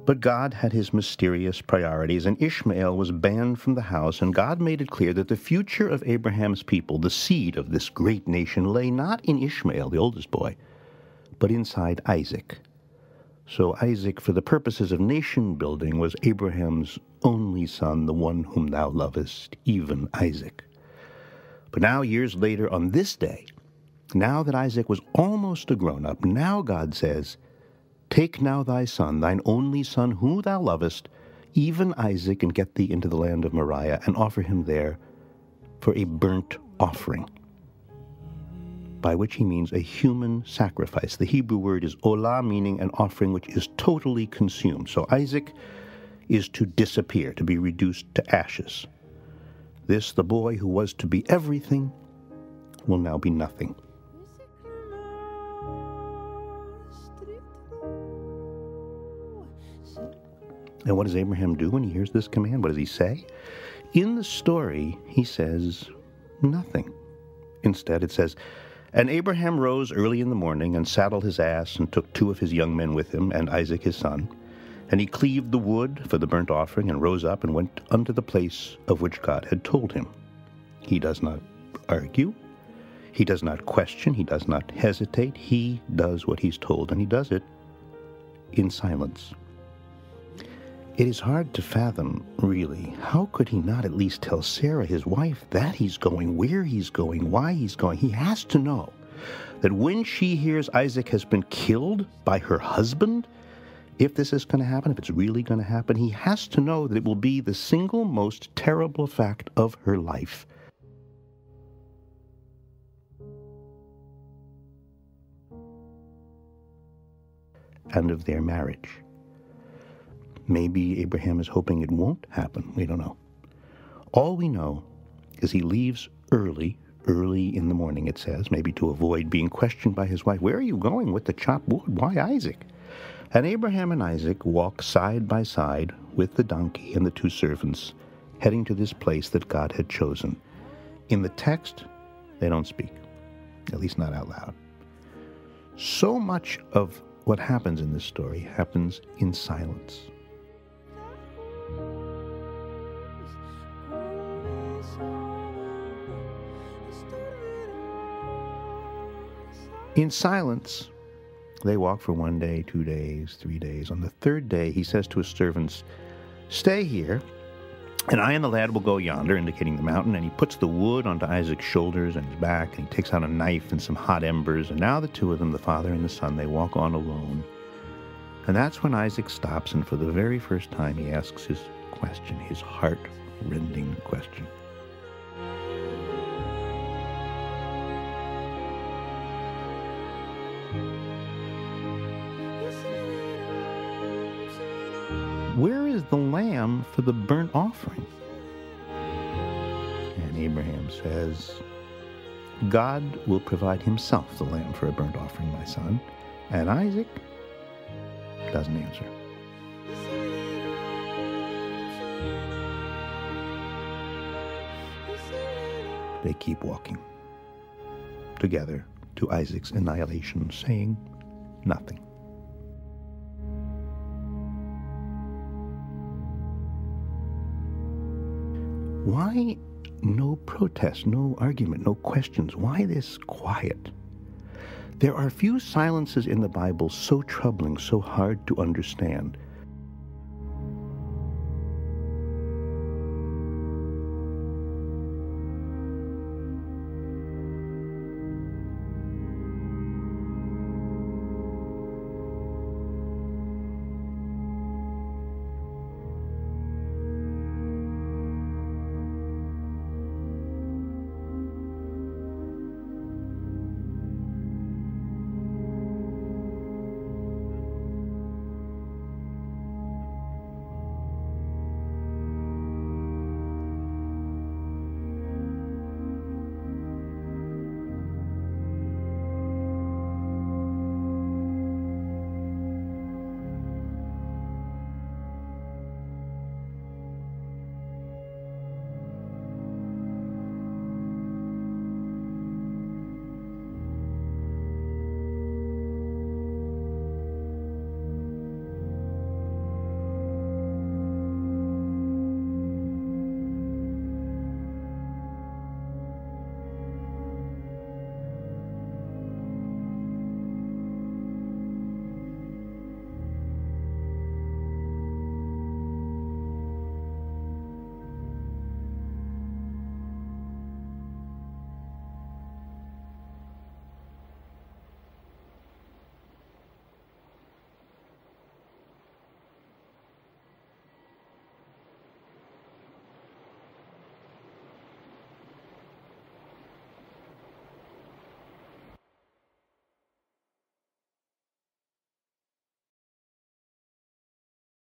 But God had his mysterious priorities, and Ishmael was banned from the house, and God made it clear that the future of Abraham's people, the seed of this great nation, lay not in Ishmael, the oldest boy, but inside Isaac. So Isaac, for the purposes of nation building, was Abraham's only son, the one whom thou lovest, even Isaac. But now, years later, on this day, now that Isaac was almost a grown-up, now God says, take now thy son, thine only son, who thou lovest, even Isaac, and get thee into the land of Moriah, and offer him there for a burnt offering, by which he means a human sacrifice. The Hebrew word is olah, meaning an offering which is totally consumed. So Isaac is to disappear, to be reduced to ashes. This, the boy who was to be everything, will now be nothing. And what does Abraham do when he hears this command? What does he say? In the story, he says nothing. Instead, it says, and Abraham rose early in the morning and saddled his ass and took 2 of his young men with him and Isaac his son. And he cleaved the wood for the burnt offering and rose up and went unto the place of which God had told him. He does not argue. He does not question. He does not hesitate. He does what he's told, and he does it in silence. It is hard to fathom, really. How could he not at least tell Sarah, his wife, that he's going, where he's going, why he's going? He has to know that when she hears Isaac has been killed by her husband, if this is going to happen, if it's really going to happen, he has to know that it will be the single most terrible fact of her life. And of their marriage. Maybe Abraham is hoping it won't happen. We don't know. All we know is he leaves early in the morning, it says, maybe to avoid being questioned by his wife. Where are you going with the chopped wood? Why Isaac? And Abraham and Isaac walk side by side with the donkey and the 2 servants, heading to this place that God had chosen. In the text, they don't speak, at least not out loud. So much of what happens in this story happens in silence. In silence, they walk for 1 day, 2 days, 3 days. On the 3rd day, he says to his servants, stay here, and I and the lad will go yonder, indicating the mountain, and he puts the wood onto Isaac's shoulders and his back, and he takes out a knife and some hot embers, and now the 2 of them, the father and the son, they walk on alone. And that's when Isaac stops, and for the very first time he asks his question, his heart-rending question. Where is the lamb for the burnt offering? And Abraham says, God will provide himself the lamb for a burnt offering, my son. And Isaac doesn't answer. They keep walking together to Isaac's annihilation, saying nothing. Why no protest, no argument, no questions? Why this quiet? There are few silences in the Bible so troubling, so hard to understand.